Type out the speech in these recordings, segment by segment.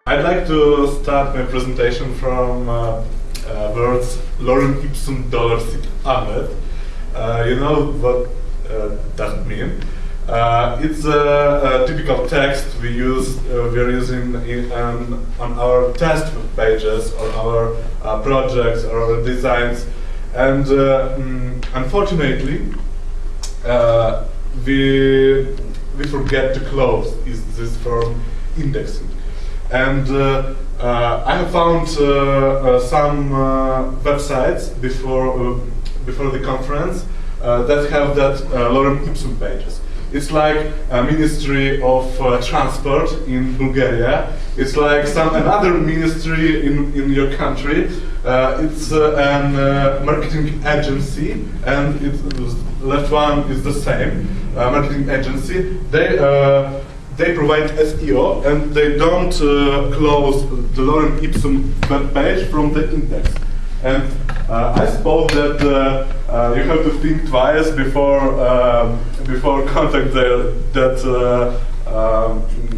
I'd like to start my presentation from words lorem ipsum dolor sit amet. You know what that means? It's a typical text we are using on our test pages or our projects or our designs, and unfortunately we forget to close this from indexing. And I have found some websites before the conference that have that lorem ipsum pages. It's like a Ministry of Transport in Bulgaria. It's like another ministry in your country. It's a marketing agency, and the left one is the same marketing agency. They provide SEO, and they don't close the lorem ipsum web page from the index. And I suppose that you have to think twice before contact that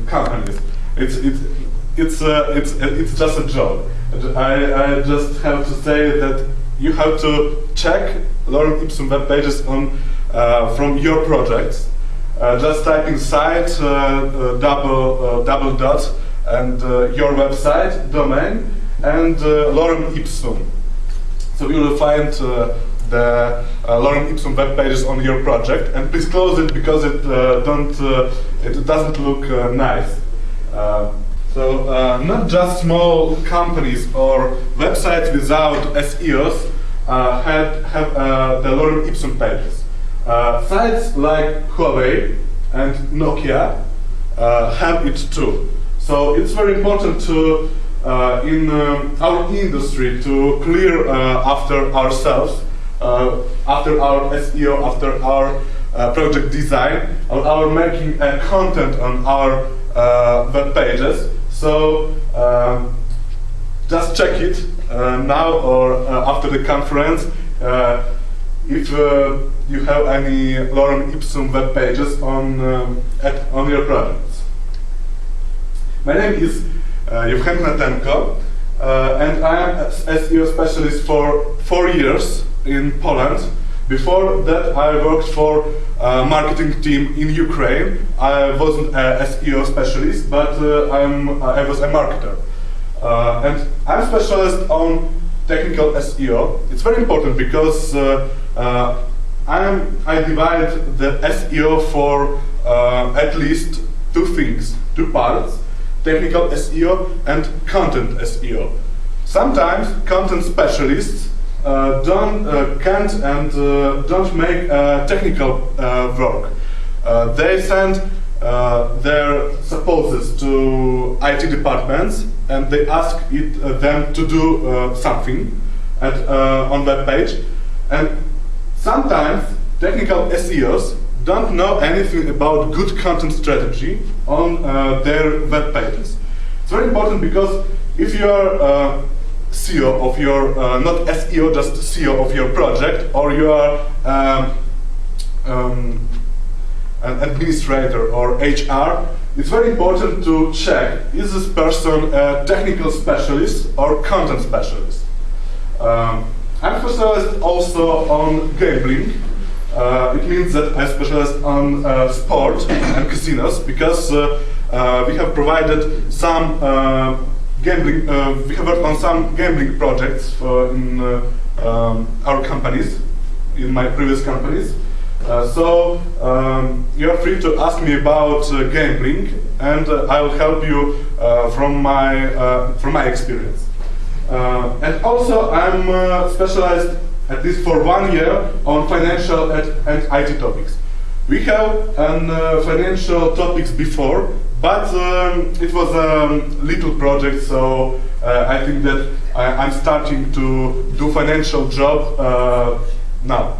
companies. It's just a joke. I just have to say that you have to check lorem ipsum web pages from your projects. Just type inside double dot and your website domain and lorem ipsum. So you will find the lorem ipsum web pages on your project, and please close it because it doesn't look nice. So not just small companies or websites without SEOs have the lorem ipsum pages. Sites like Huawei and Nokia have it too. So it's very important to in our industry to clear after ourselves, after our SEO, after our project design, or our making content on our web pages. So just check it now or after the conference if you have any lorem ipsum web pages on your projects. My name is Yevhen Hnatenko, and I am an SEO specialist for 4 years in Poland. Before that, I worked for a marketing team in Ukraine. I wasn't an SEO specialist, but I was a marketer. And I'm specialist on technical SEO. It's very important because I divide the SEO for at least two parts: technical SEO and content SEO. Sometimes content specialists don't make technical work. They send their supposes to IT departments, and they ask them to do something on web page. And sometimes technical SEOs don't know anything about good content strategy on their web pages. It's very important because if you are CEO of your, not SEO, just CEO of your project, or you are an administrator or HR, it's very important to check, is this person a technical specialist or content specialist? I'm specialized also on gambling. It means that I specialize on sport and casinos because we have provided some gambling. We have worked on some gambling projects in our companies, in my previous companies. So you are free to ask me about gambling, and I will help you from my experience. And also, I'm specialized at least for 1 year on financial and IT topics. We have financial topics before, but it was a little project, so I think that I'm starting to do financial job now.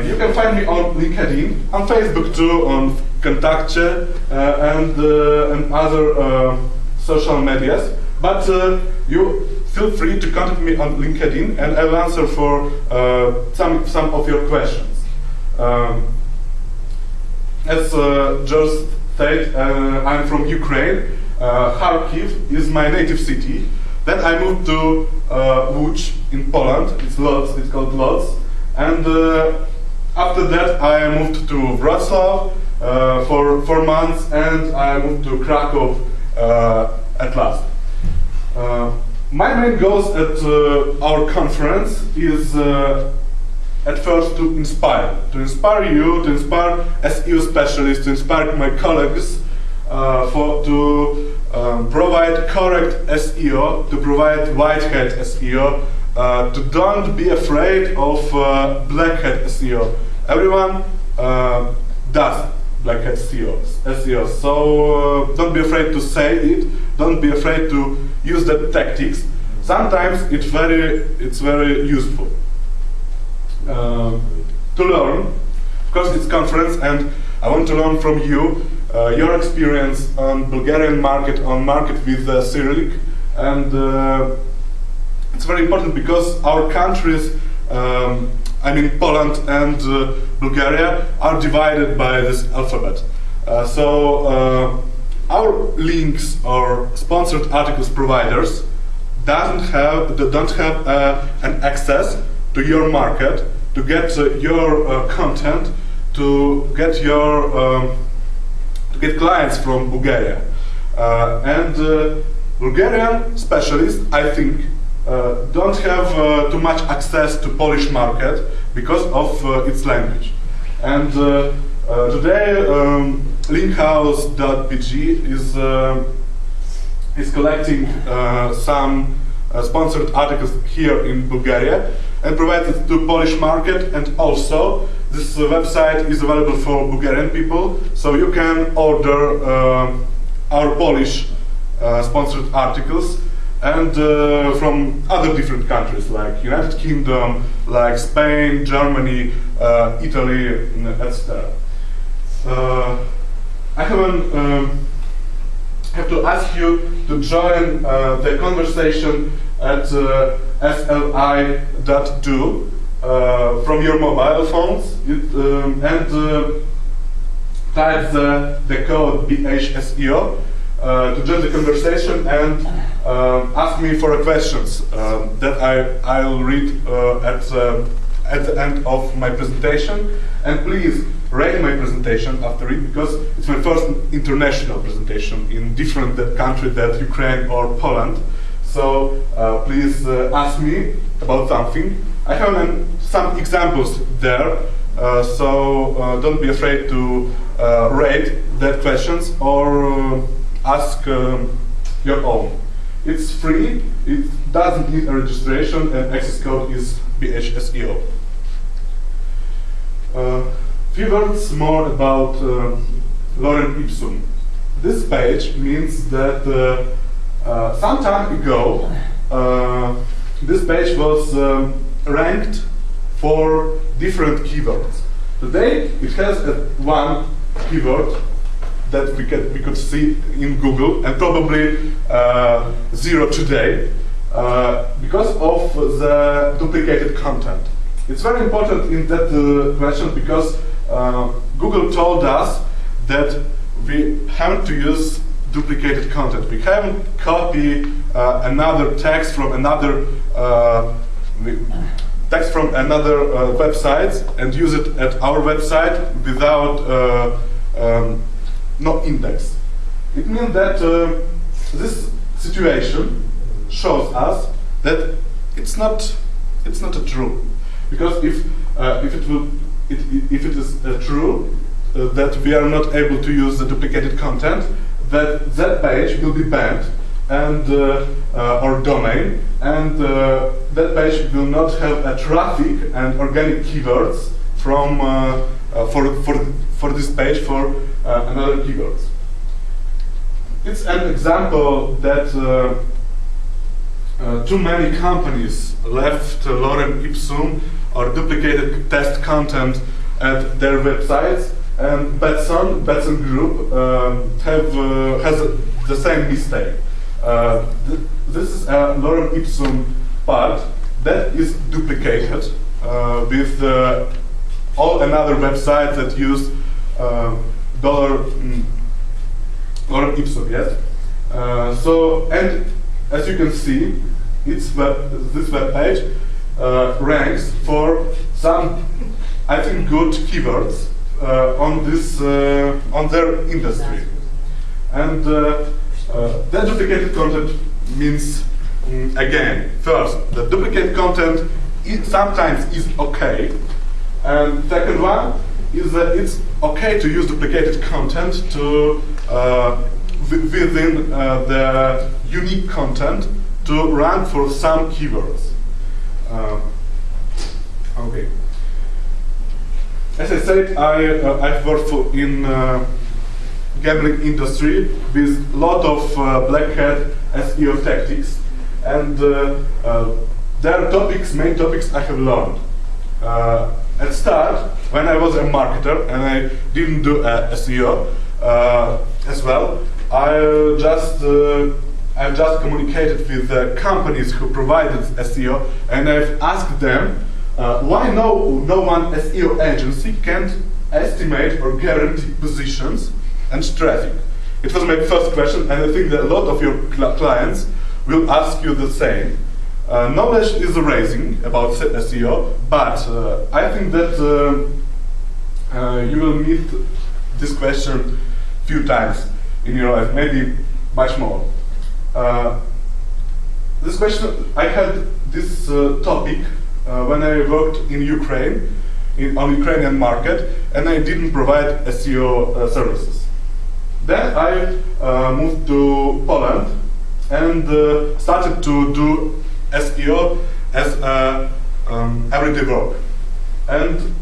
You can find me on LinkedIn, on Facebook too, on Kontakcie and other social medias. But you feel free to contact me on LinkedIn, and I will answer for some of your questions. As George said, I'm from Ukraine. Kharkiv is my native city. Then I moved to Łódź in Poland. It's called Lodz. And after that, I moved to Wrocław for 4 months, and I moved to Krakow at last. My main goals at our conference is at first to inspire you, to inspire SEO specialists, to inspire my colleagues to provide correct SEO, to provide white hat SEO, to don't be afraid of black hat SEO. Everyone does black hat SEO, so don't be afraid to say it, don't be afraid to use the tactics. Sometimes it's very useful to learn. Of course, it's conference, and I want to learn from you your experience on Bulgarian market, on market with Cyrillic, and it's very important because our countries, I mean Poland and Bulgaria, are divided by this alphabet. So our links or sponsored articles providers don't have an access to your market, to get your content, to get clients from Bulgaria. And Bulgarian specialists, I think, don't have too much access to Polish market because of its language. And today, linkhouse.pg is collecting some sponsored articles here in Bulgaria and provides it to Polish market, and also this website is available for Bulgarian people, so you can order our Polish sponsored articles, and from other different countries like United Kingdom, like Spain, Germany, Italy, etc. I have to ask you to join the conversation at sli.do from your mobile phones, and type the code BHSEO to join the conversation and ask me for questions that I'll read at the end of my presentation. And please rate my presentation after it, because it's my first international presentation in different country than Ukraine or Poland. So please ask me about something. I have some examples there, so don't be afraid to rate that questions or ask your own. It's free, it doesn't need a registration, and access code is BHSEO. Few words more about lorem ipsum. This page means that some time ago this page was ranked for different keywords. Today it has one keyword that we could see in Google, and probably 0 today because of the duplicated content. It's very important in that question, because Google told us that we have to use duplicated content. We haven't copy another text from another website and use it at our website without no index. It means that this situation shows us that it's not true, because if it is true that we are not able to use the duplicated content, that page will be banned and or domain, and that page will not have a traffic and organic keywords from for this page for another keywords. It's an example that too many companies left lorem ipsum or duplicated test content at their websites, and Betson Group has the same mistake. This is a lorem ipsum part that is duplicated with all another websites that use lorem ipsum, yes? And as you can see, this web page ranks for some, I think, good keywords on their industry. And that duplicated content means, again, first, the duplicate content sometimes is okay, and second one is that it's okay to use duplicated content to within the unique content to rank for some keywords. Okay. As I said, I've worked in gambling industry with a lot of Black Hat SEO tactics, and there are main topics I have learned. At start, when I was a marketer and I didn't do SEO as well, I just communicated with the companies who provided SEO, and I've asked them why no one SEO agency can't estimate or guarantee positions and traffic. It was my first question, and I think that a lot of your clients will ask you the same. Knowledge is rising about SEO, but I think that you will meet this question few times in your life, maybe much more. This question, I had this topic when I worked in Ukraine, on Ukrainian market, and I didn't provide SEO services. Then I moved to Poland and started to do SEO as everyday work. And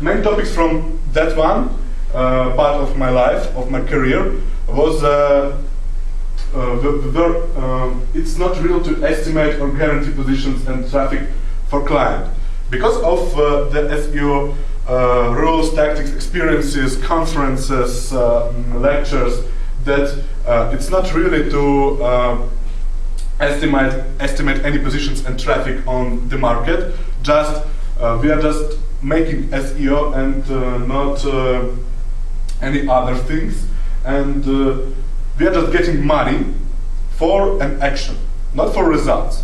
main topics from that one part of my life, of my career, was it's not real to estimate or guarantee positions and traffic for client. Because of the SEO rules, tactics, experiences, conferences, lectures, that it's not really to estimate any positions and traffic on the market. Just we are just making SEO and not any other things, and we are just getting money for an action, not for results.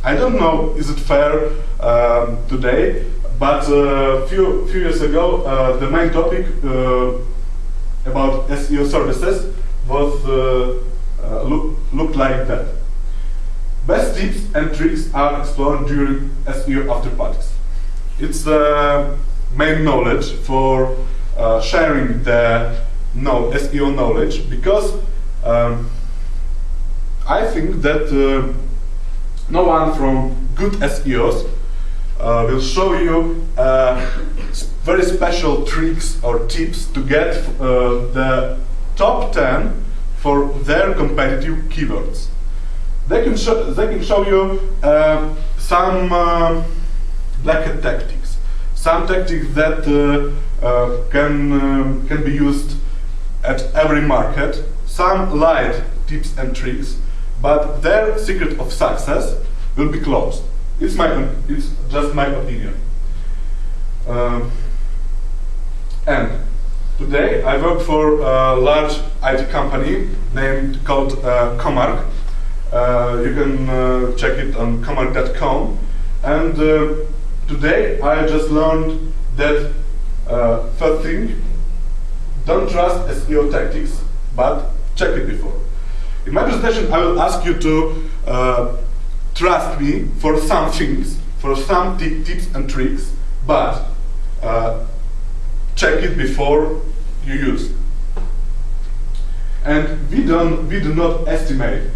I don't know, is it fair today, but a few years ago the main topic about SEO services was looked like that. Best tips and tricks are explored during SEO after parties. It's the main knowledge for sharing the SEO knowledge, because I think that no one from good SEOs will show you very special tricks or tips to get the top 10 for their competitive keywords. They can show you some Black Hat tactics, some tactics that can be used at every market, some light tips and tricks, but their secret of success will be closed. It's just my opinion. And today I work for a large IT company called Comarch. You can check it on comarch.com. And today I just learned that first thing, don't trust SEO tactics, but check it before. In my presentation, I will ask you to trust me for some things, for some tips and tricks, but check it before you use. And we do not estimate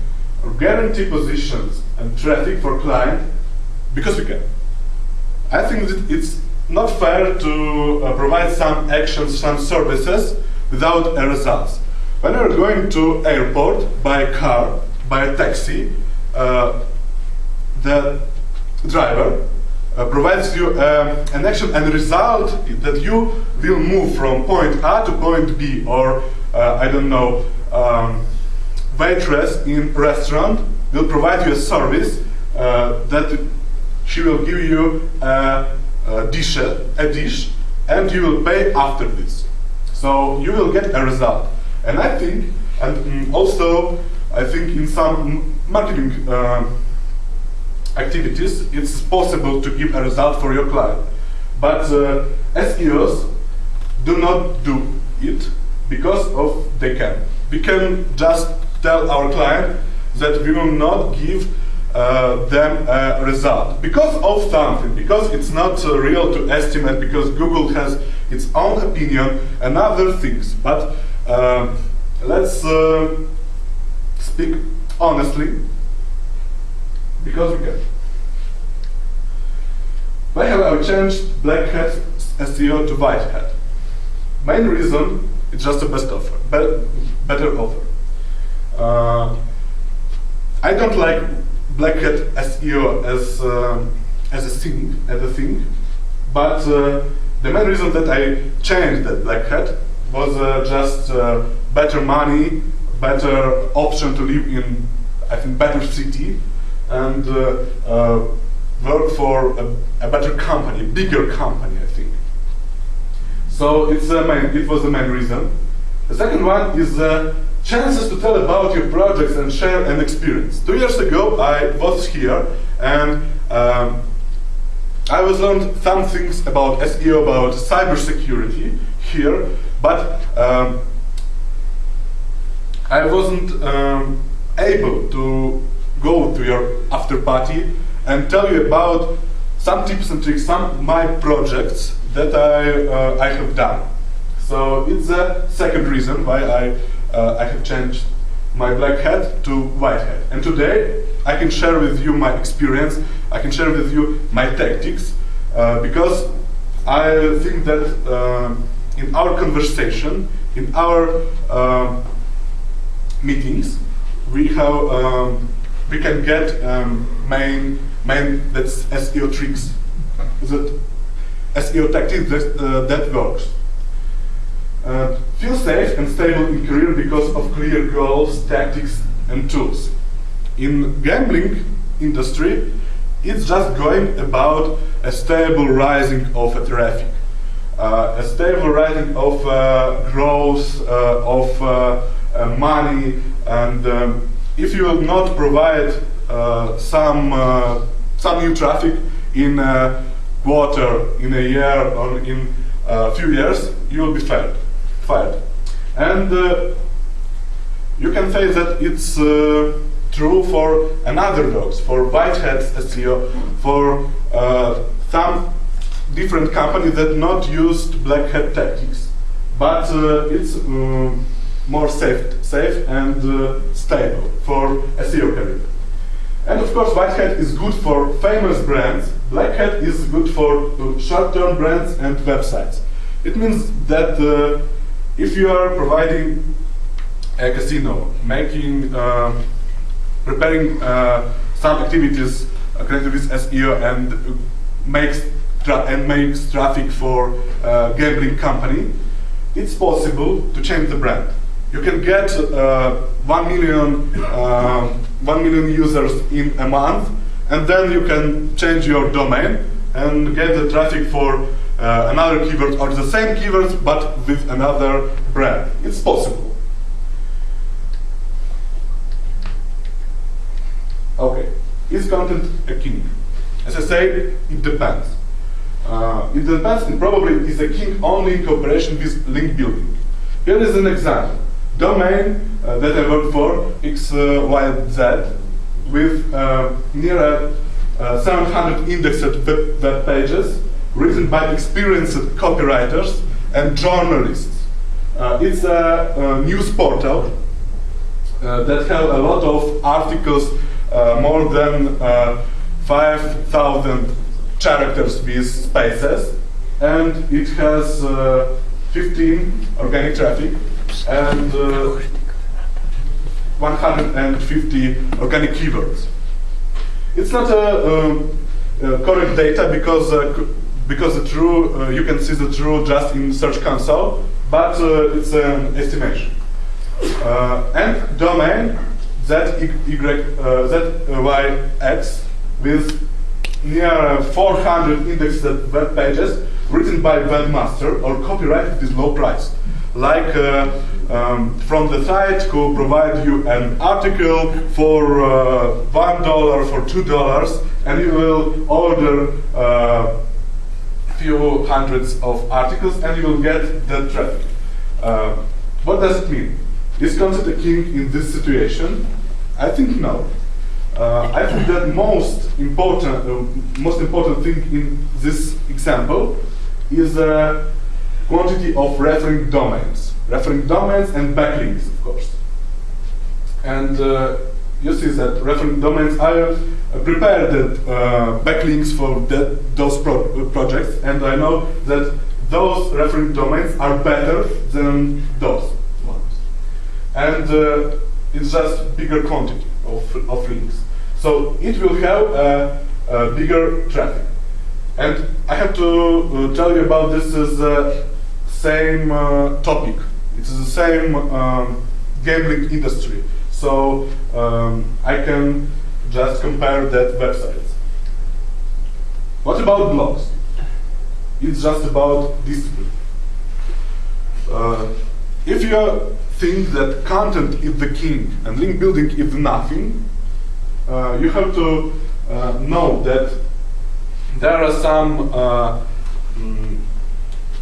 or guarantee positions and traffic for client because we can. I think that it's not fair to provide some actions, some services without a results. When you're going to airport by a car, by a taxi, the driver provides you an action and result that you will move from point A to point B, or I don't know, waitress in restaurant will provide you a service that she will give you a dish, and you will pay after this. So you will get a result. And I think, and also I think in some marketing activities, it's possible to give a result for your client. But SEOs do not do it because of they can. We can just tell our client that we will not give them a result because of something, because it's not real to estimate, because Google has its own opinion and other things. But let's speak honestly, because we can. Why have I changed Black Hat SEO to White Hat? Main reason, it's just a best offer, better offer. I don't like Black Hat SEO as a thing, but the main reason that I changed that Black Hat was just better money, better option to live in, I think, better city, and work for a better company, bigger company, I think. So it was the main reason. The second one is chances to tell about your projects and share an experience. 2 years ago, I was here and I was learned some things about SEO, about cybersecurity here, but I wasn't able to go to your after party and tell you about some tips and tricks, some of my projects that I have done. So it's the second reason why I have changed my Black Hat to White Hat. And today I can share with you my experience, I can share with you my tactics, because I think that in our conversation, in our meetings, we can get main that's SEO tricks, that SEO tactics that works. Feel safe and stable in career because of clear goals, tactics, and tools. In gambling industry, it's just going about a stable rising of traffic, a stable rising of growth, of money, and if you will not provide some new traffic in a quarter, in a year, or in a few years, you will be fired. And you can say that it's true for another dogs, for White Hat SEO, for some different companies that not used Black Hat tactics, but it's more safe and stable for SEO career. And of course, White Hat is good for famous brands. Black Hat is good for short-term brands and websites. It means that if you are providing a casino, preparing some activities connected with SEO and makes traffic for a gambling company, it's possible to change the brand. You can get 1 million users in a month, and then you can change your domain and get the traffic for another keyword or the same keywords but with another brand. It's possible. Okay, is content a king? As I say, it depends. It depends, and probably is a king only in cooperation with link building. Here is an example. Domain that I work for, XYZ, with near 700 indexed web pages, written by experienced copywriters and journalists. It's a news portal that has a lot of articles, more than 5,000 characters with spaces, and it has 15 organic traffic and 150 organic keywords. It's not a correct data because the true you can see the true just in Search Console, but it's an estimation. And domain ZYX with near 400 indexed web pages written by webmaster or copyrighted with low price. like from the site who provide you an article for $1, for $2, and you will order few hundreds of articles and you will get the traffic. What does it mean? Is content a king in this situation? I think no. I think that most important thing in this example is the quantity of referring domains and backlinks, of course. And you see that referring domains, I prepared backlinks for those projects, and I know that those referring domains are better than those ones. And it's just bigger quantity of links. So it will have a bigger traffic. And I have to tell you about this as the same topic. It is the same gambling industry. So I can just compare that websites. What about blogs? It's just about discipline. If you think that content is the king and link building is nothing, you have to know that there are some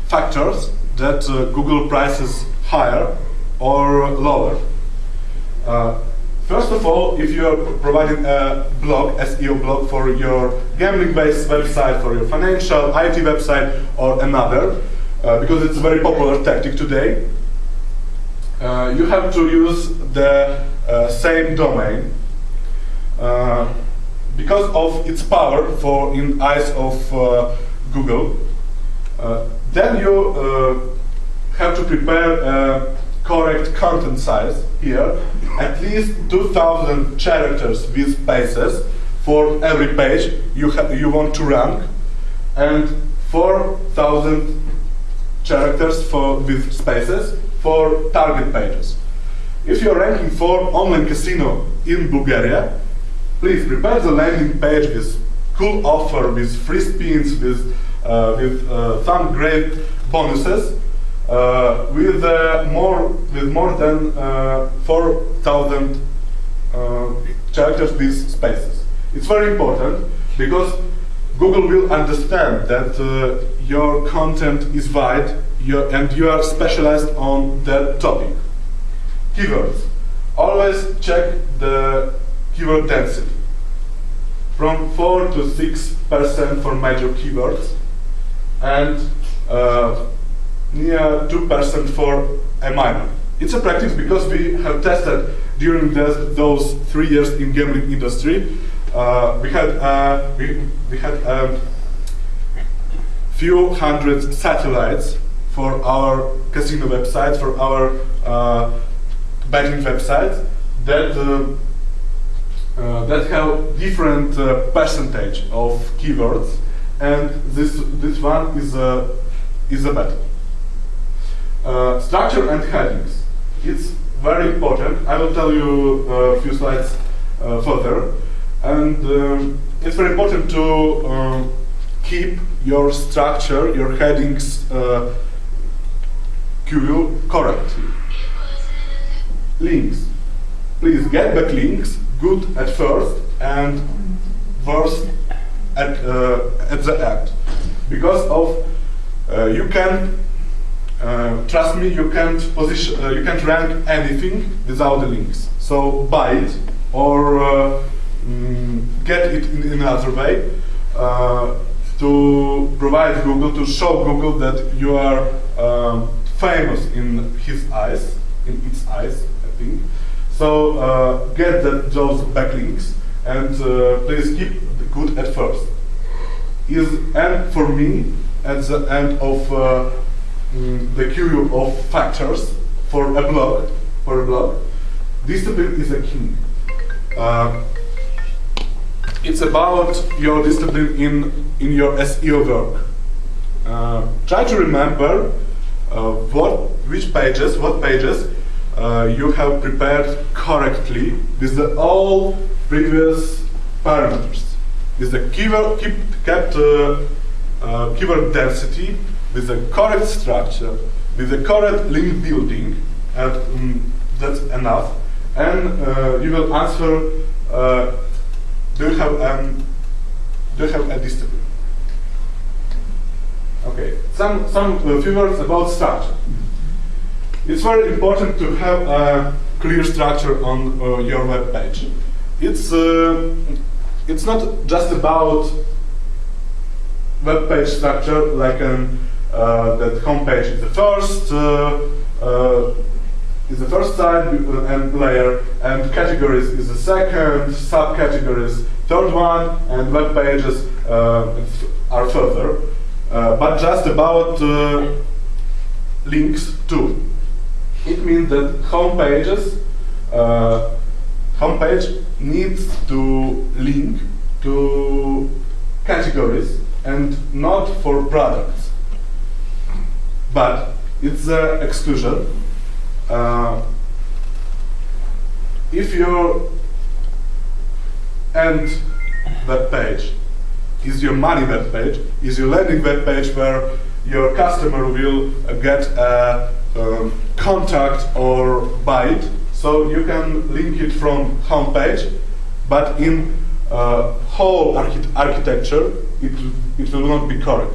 factors that Google prices higher or lower. First of all, if you are providing a blog, SEO blog for your gambling-based website, for your financial, IT website, or another, because it's a very popular tactic today, you have to use the same domain because of its power in eyes of Google. Then you have to prepare a correct content size here, at least 2,000 characters with spaces for every page you want to rank, and 4,000 characters with spaces for target pages. If you're ranking for online casino in Bulgaria, please prepare the landing page with cool offer, with free spins, with some great bonuses, with more than 4,000 characters with spaces. It's very important because Google will understand that your content is wide and you are specialized on that topic. Keywords. Always check the keyword density. From 4 to 6% for major keywords, and near 2% for a minor. It's a practice because we have tested during those 3 years in gambling industry. We had few hundred satellites for our casino websites, for our betting websites that have different percentage of keywords, and this one is a better. Structure and headings. It's very important. I will tell you a few slides further. And it's very important to keep your structure, your headings correctly. Links. Please get back links, good at first and worse at the end. Because of you can trust me, you can't rank anything without the links. So buy it or get it in another way to provide Google, to show Google that you are famous in its eyes, I think. So get those backlinks and please keep good at first. And for me, at the end of the queue of factors for a blog, discipline is a king. It's about your discipline in your SEO work. Try to remember what pages you have prepared correctly with all previous parameters. With the kept keyword density, with the correct structure, with the correct link building, and that's enough. And you will answer, do you have a discipline? Okay, some few words about structure. It's very important to have a clear structure on your web page. It's not just about web page structure, like that homepage is the first side and layer, and categories is the second, subcategories third one, and web pages are further. But just about links too. It means that homepage needs to link to categories and not for products. But it's an exclusion. If your end web page is your money web page, is your landing web page where your customer will get a contact or buy it, so you can link it from home page, but in whole architecture it will not be correct.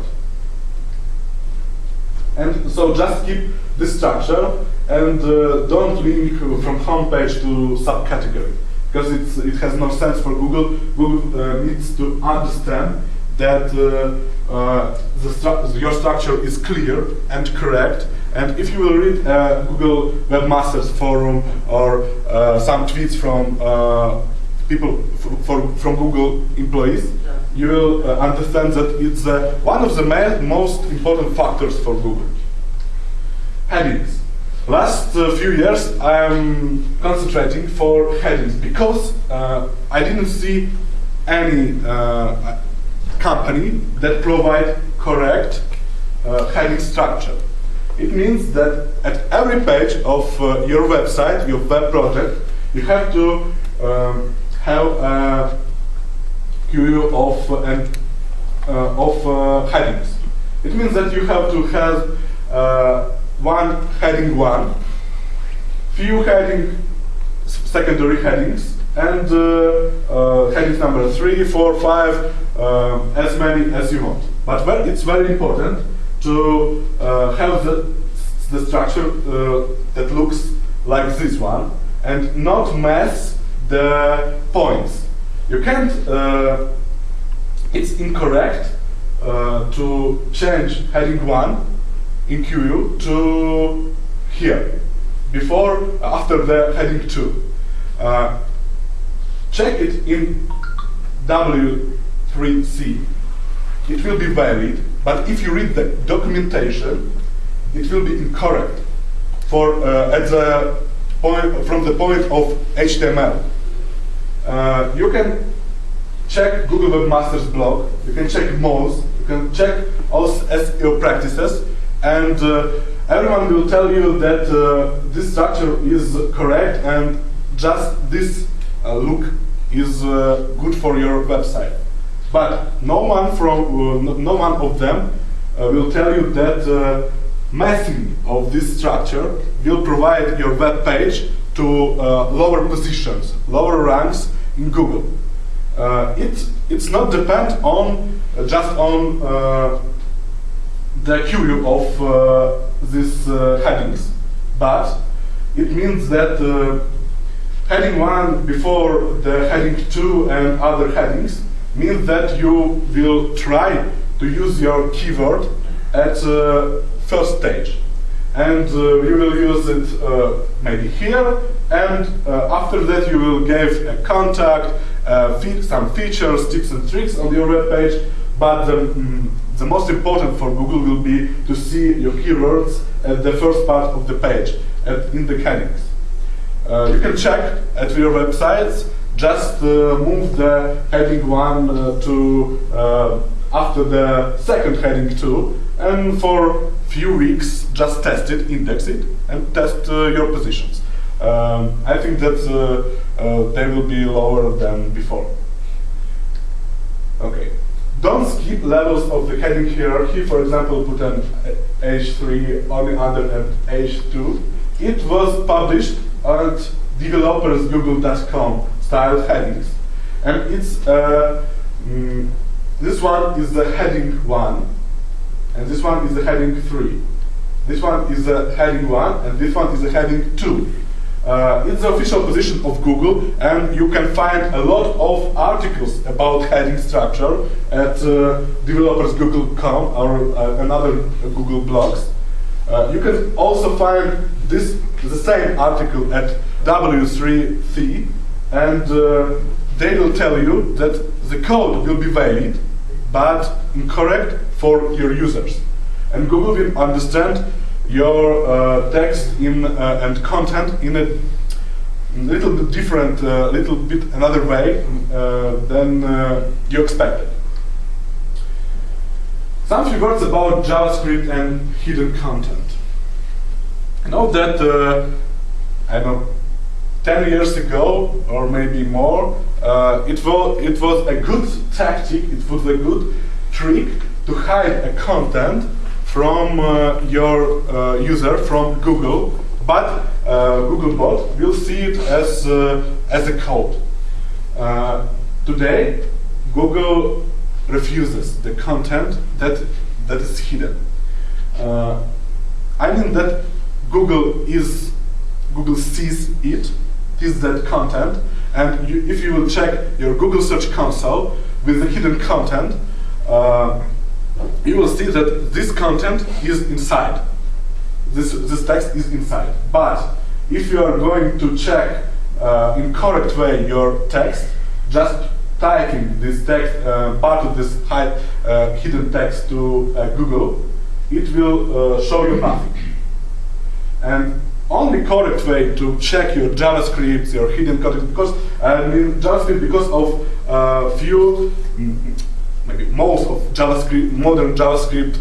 And so just keep this structure and don't link from home page to subcategory, because it has no sense for Google. Google needs to understand that your structure is clear and correct. And if you will read Google Webmasters forum or some tweets from people from Google employees, you will understand that it's one of the most important factors for Google. Headings. Last few years I am concentrating for headings because I didn't see any company that provide correct heading structure. It means that at every page of your website, your web project, you have to have a queue of headings. It means that you have to have one heading 1, few secondary headings, and headings number 3, 4, 5, as many as you want. But it's very important to have the structure that looks like this one and not mess the points. You can't, it's incorrect to change heading 1 in QU to here, after the heading 2. Check it in W3C. It will be valid, but if you read the documentation, it will be incorrect from the point of HTML. You can check Google Webmasters blog, you can check Moz, you can check all SEO practices, and everyone will tell you that this structure is correct and just this look is good for your website. But no one of them will tell you that messing of this structure will provide your web page to lower positions, lower ranks in Google. It's not depend on just on the queue of these headings, but it means that heading 1 before the heading 2 and other headings means that you will try to use your keyword at first stage, and you will use it maybe here, and after that you will give a contact, some features, tips and tricks on your web page. But the most important for Google will be to see your keywords at the first part of the page, in the headings. You can check at your websites, just move the heading 1 to after the second heading 2, and for few weeks just test it, index it, and test your positions. I think that they will be lower than before. Okay. don't skip levels of the heading hierarchy. For example, put an H3 only under an H2. It was published at developersgoogle.com style headings. And it's this one is the heading 1, and this one is the heading 3. This one is the heading 1, and this one is the heading 2. It's the official position of Google, and you can find a lot of articles about heading structure at developersgoogle.com or another Google blogs. You can also find the same article at W3C, and they will tell you that the code will be valid, but incorrect for your users. And Google will understand your text and content in a little bit different, little bit another way than you expected. Some few words about JavaScript and hidden content. I know that, I don't know, 10 years ago, or maybe more, it was a good tactic, it was a good trick to hide a content from your user, from Google, but Googlebot will see it as a code. Today, Google refuses the content that is hidden. I mean that Google sees that content, and if you will check your Google Search Console with the hidden content, you will see that this content is inside. This text is inside. But if you are going to check in correct way your text, just typing this text, part of this hidden text to Google, it will show you nothing. And only correct way to check your JavaScript, your hidden content, because I mean JavaScript, because of few, maybe most of JavaScript, modern JavaScript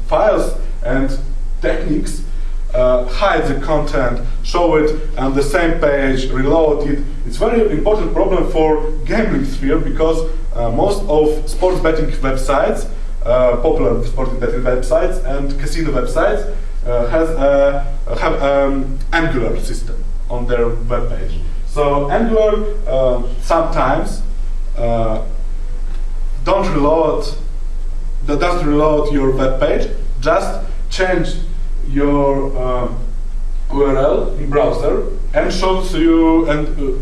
files and techniques hide the content, show it on the same page, reload it. It's very important problem for gambling sphere, because most of sports betting websites, popular sports betting websites and casino websites have Angular system on their web page. So Angular sometimes doesn't reload your web page, just change your URL in browser and shows you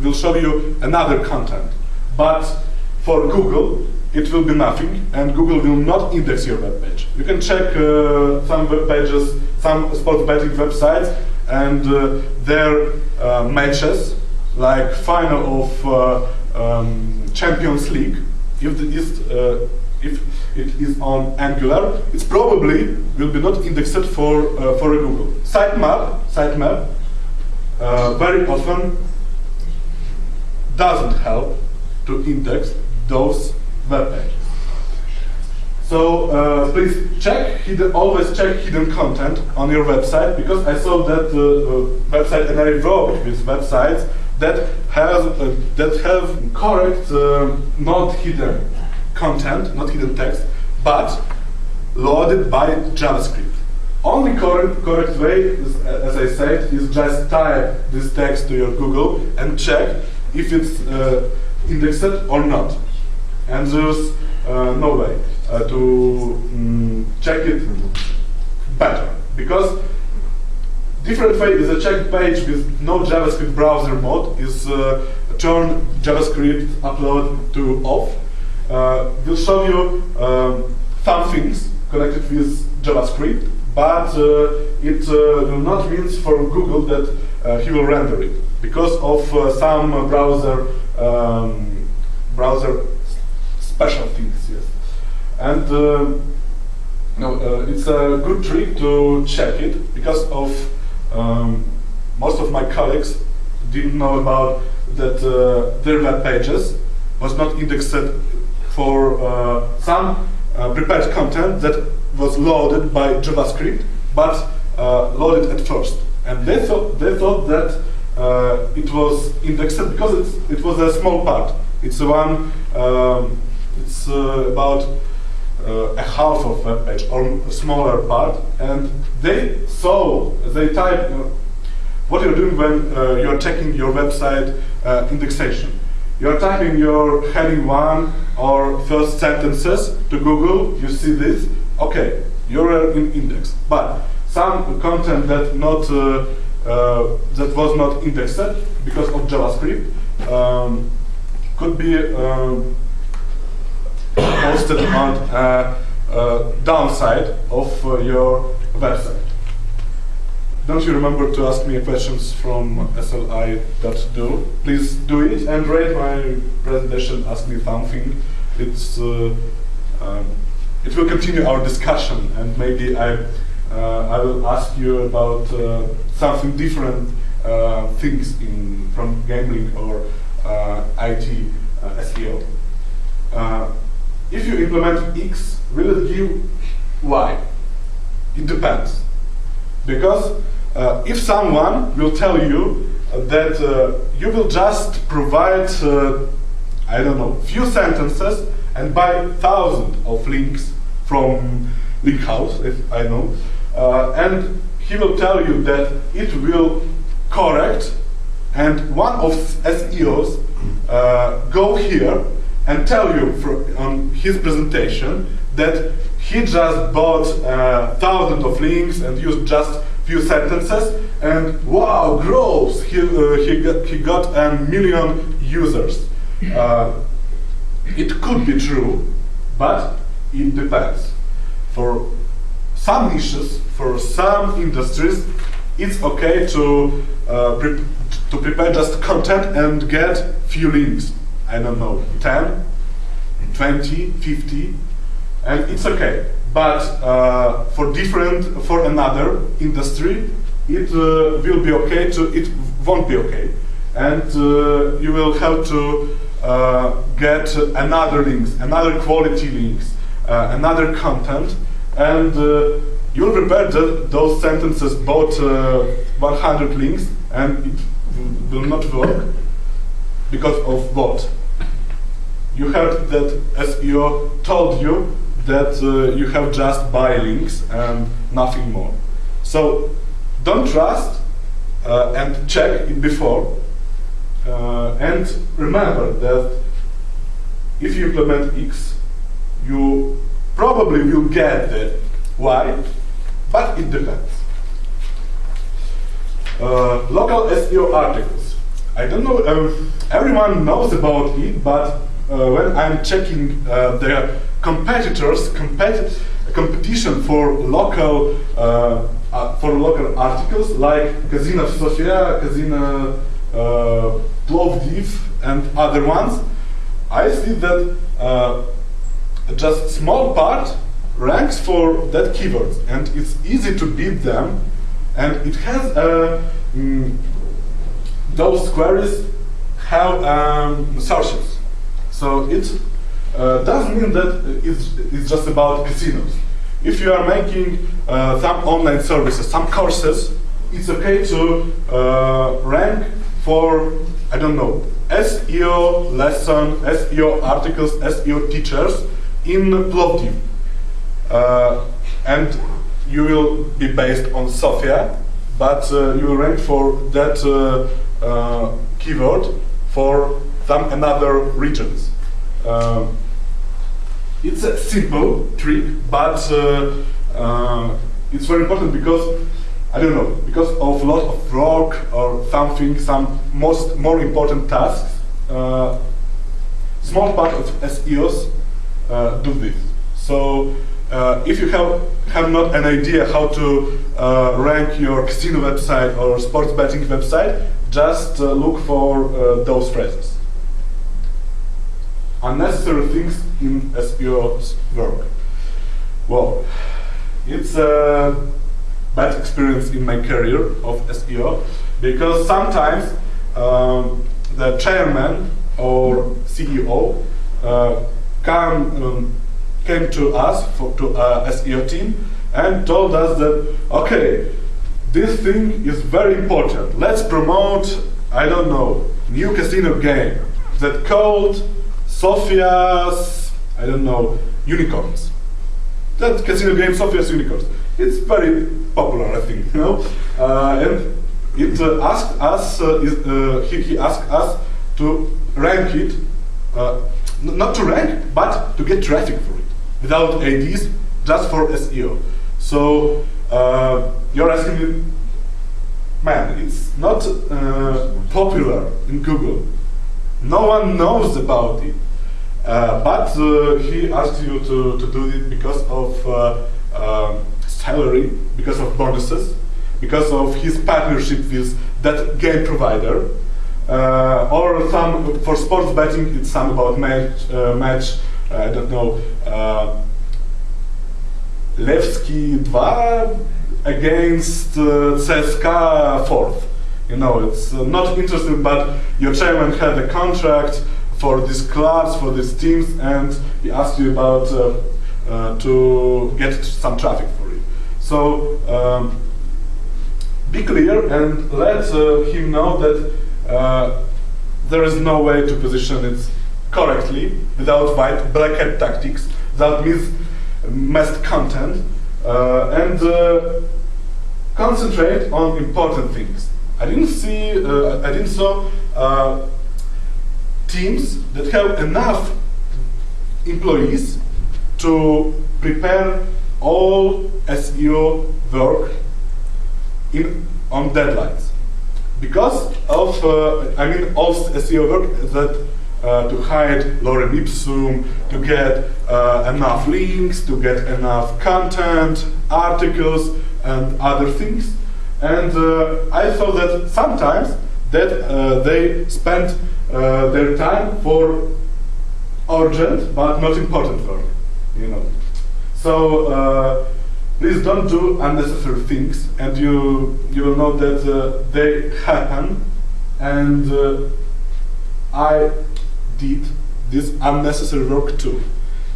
will show you another content. But for Google, it will be nothing, and Google will not index your web page. You can check some web pages, some sports betting websites, and their matches, like final of Champions League. If it is on Angular, it probably will be not indexed for a Google. Sitemap very often doesn't help to index those web pages. So please always check hidden content on your website, because I saw that website, and I worked with websites that have correct, not hidden content, not hidden text, but loaded by JavaScript. Only correct way, is, as I said, is just type this text to your Google and check if it's indexed or not. And there's no way to check it better, because different way is a check page with no JavaScript browser mode is turn JavaScript upload to off. Will show you some things connected with JavaScript, but it will not mean for Google that he will render it, because of some browser special things. Yes, and it's a good trick to check it, because of most of my colleagues didn't know about that their web pages was not indexed for some prepared content that was loaded by JavaScript, but loaded at first, and they thought that it was indexed because it was a small part. It's one It's about a half of web page or a smaller part, and they type what you're doing when you're checking your website indexation. You're typing your heading 1 or first sentences to Google, you see this, okay, you're in index. But some content that was not indexed because of JavaScript could be posted on downside of your website. Don't you remember to ask me questions from sli.do? Please do it and rate my presentation, ask me something. It will continue our discussion, and maybe I will ask you about something different things from gambling or IT SEO. If you implement X, will it give Y? It depends. Because if someone will tell you that you will just provide, I don't know, few sentences and buy thousands of links from link house, if I know, and he will tell you that it will correct, and one of SEOs go here and tell you on his presentation that he just bought thousands of links and used just few sentences, and wow, growth! He got 1 million users. It could be true, but it depends. For some niches, for some industries, it's okay to prepare just content and get few links. I don't know, 10, 20, 50, and it's okay. But for another industry, it will be okay. It won't be okay, and you will have to get another links, another quality links, another content, and you'll prepare those sentences, both 100 links, and it will not work because of what? You heard that SEO told you that you have just buy links and nothing more. So don't trust and check it before. And remember that if you implement X, you probably will get the Y, but it depends. Local SEO articles. I don't know, everyone knows about it, but when I'm checking the competitors, competition for local articles like Casino Sofia, Casino Plovdiv, and other ones, I see that just small part ranks for that keywords, and it's easy to beat them, and it has those queries have searches. So it doesn't mean that it's just about casinos. If you are making some online services, some courses, it's okay to rank for, I don't know, SEO lesson, SEO articles, SEO teachers in Plovdiv. And you will be based on Sofia, but you will rank for that keyword for some another regions. It's a simple trick, but it's very important because, I don't know, because of a lot of work or something, some more important tasks, small part of SEOs do this. So if you have not an idea how to rank your casino website or sports betting website, just look for those phrases. Unnecessary things in SEO's work. Well, it's a bad experience in my career of SEO, because sometimes the chairman or CEO came to us, to SEO team, and told us that, okay, this thing is very important. Let's promote, I don't know, new casino game that called Sofia's I don't know, unicorns. That casino game Sophia's unicorns. It's very popular, I think, you know. And it asked us, he asked us to rank it, not to rank, but to get traffic for it, without ADs, just for SEO. So you're asking me, man, it's not popular in Google. No one knows about it. But he asked you to do it because of salary, because of bonuses, because of his partnership with that game provider, or some for sports betting. It's some about match. I don't know. Levski 2 against CSKA 4th. You know, it's not interesting, but your chairman had a contract for these clubs, for these teams, and he asked you about to get some traffic for it. So be clear and let him know that there is no way to position it correctly without black hat tactics, without messed content, and concentrate on important things. I didn't saw teams that have enough employees to prepare all SEO work on deadlines. Because of, all SEO work that to hide lorem ipsum, to get enough links, to get enough content, articles, and other things. And I thought that sometimes that they spend their time for urgent but not important work, you know. So please don't do unnecessary things, and you will know that they happen. And I did this unnecessary work too.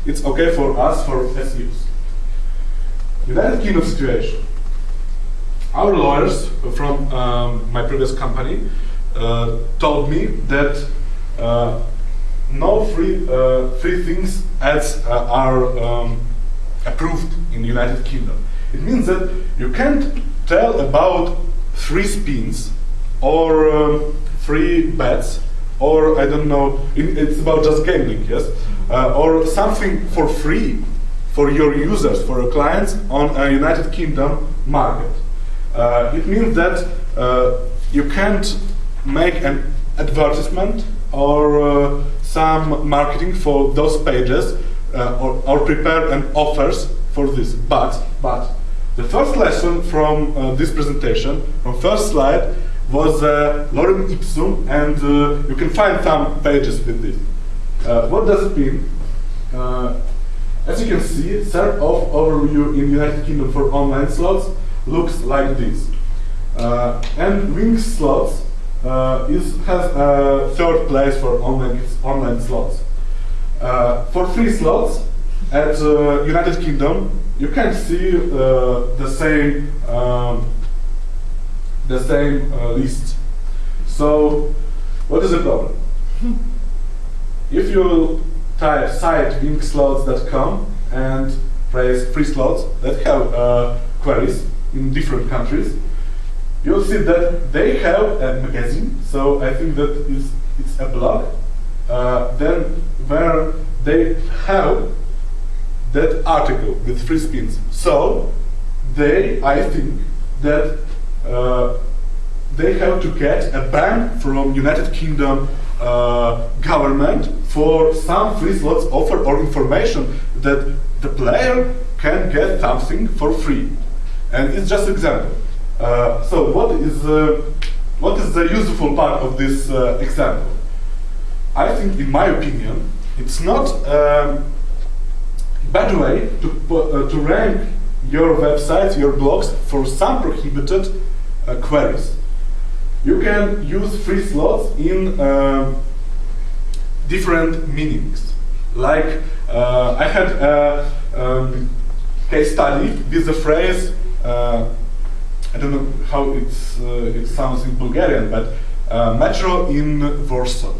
It's okay for us, for SEOs. United Kingdom situation. Our lawyers from my previous company told me that no free things ads are approved in the United Kingdom. It means that you can't tell about free spins or free bets, or I don't know, it's about just gambling, yes? Or something for free for your users, for your clients on a United Kingdom market. It means that you can't make an advertisement or some marketing for those pages or prepare an offers for this. But the first lesson from this presentation, from first slide, was lorem ipsum, and you can find some pages with this. What does it mean? As you can see, search of overview in United Kingdom for online slots looks like this. And wing slots has a third place for online slots. For free slots at United Kingdom, you can see the same list. So, what is the problem? If you type site wingslots.com and phrase free slots that have queries in different countries, you'll see that they have a magazine. So I think that it's a blog. Then where they have that article with free spins. So I think that they have to get a ban from United Kingdom government for some free slots offer or information that the player can get something for free. And it's just an example. So what is the useful part of this example? I think, in my opinion, it's not a bad way to rank your websites, your blogs for some prohibited queries. You can use free slots in different meanings. Like I had a case study with the phrase, I don't know how it sounds in Bulgarian, but metro in Warsaw.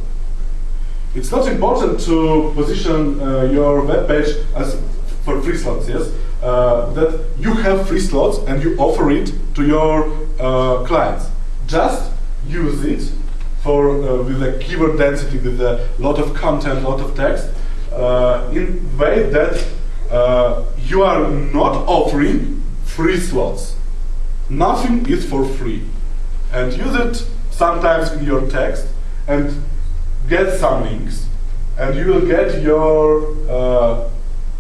It's not important to position your web page as for free slots, yes? That you have free slots and you offer it to your clients. Just use it for with a keyword density, with a lot of content, lot of text, in a way that you are not offering free slots. Nothing is for free. And use it sometimes in your text and get some links, and you will get your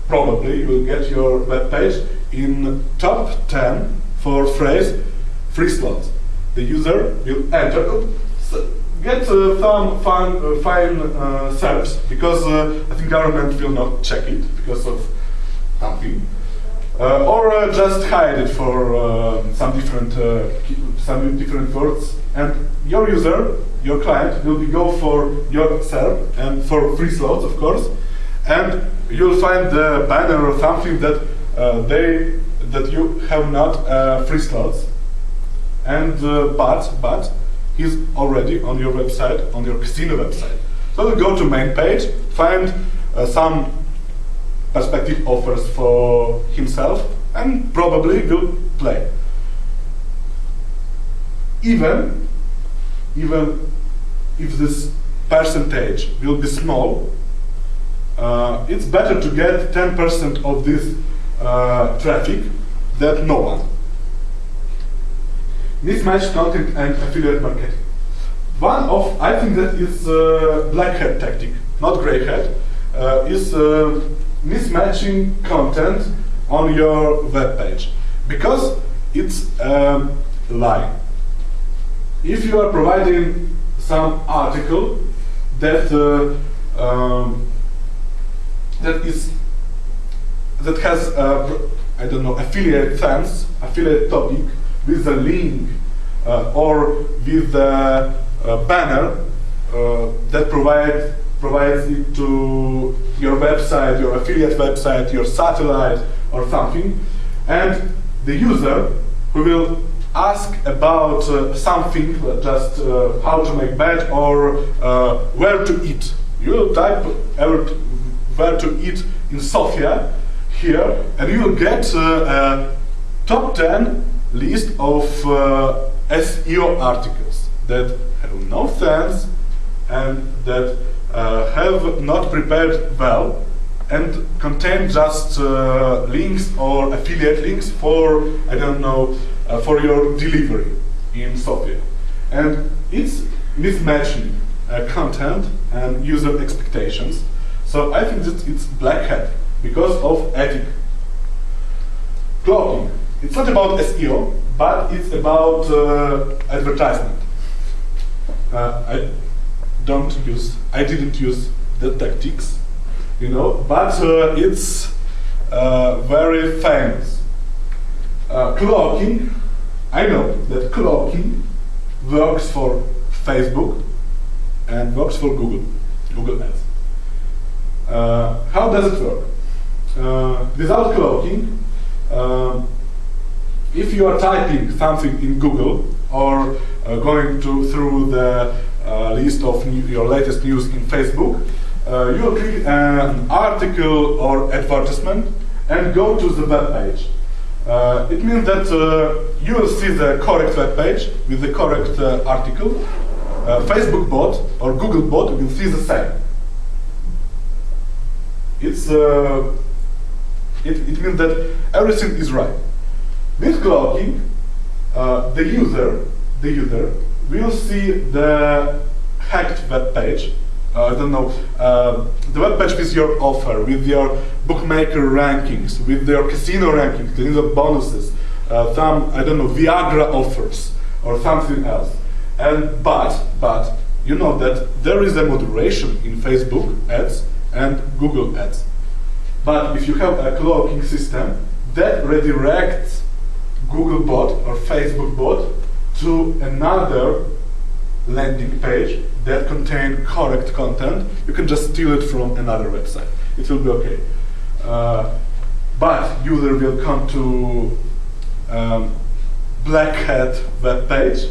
probably you will get your web page in top 10 for phrase free slots. The user will enter, get some fine search, because I think government will not check it because of something, or just hide it for some different words, and your user, your client, will go for your SERP and for free slots, of course, and you'll find the banner or something that that you have not free slots, and but he's already on your website, on your casino website. So you go to main page, find some perspective offers for himself, and probably will play. Even if this percentage will be small, it's better to get 10% of this traffic than no one. Mismatched content and affiliate marketing. One of, I think that is black hat tactic, not gray hat, is mismatching content on your web page, because it's a lie. If you are providing some article that that has I don't know, affiliate sense, affiliate topic with a link or with a banner that provides it to your website, your affiliate website, your satellite or something, and the user who will ask about something, just how to make bed or where to eat. You will type where to eat in Sofia here, and you will get a top 10 list of SEO articles that have no sense and that have not prepared well and contain just links or affiliate links for, I don't know, for your delivery in Sofia. And it's mismatching content and user expectations. So I think that it's black hat because of ethic. Cloaking. It's not about SEO, but it's about advertisement. I didn't use the tactics, you know, but it's very famous. Cloaking, I know that cloaking works for Facebook and works for Google Ads. How does it work? Without cloaking, if you are typing something in Google or going through the list of your latest news in Facebook, you will click an article or advertisement and go to the web page. It means that you will see the correct web page with the correct article. Facebook bot or Google bot will see the same. It means that everything is right. With cloaking, the user will see the hacked web page. I don't know, the web page with your offer, with your bookmaker rankings, with your casino rankings, the bonuses, some, I don't know, Viagra offers or something else. And but you know that there is a moderation in Facebook ads and Google ads. But if you have a cloaking system that redirects Google bot or Facebook bot to another landing page that contains correct content, you can just steal it from another website. It will be okay. But user will come to Black Hat web page.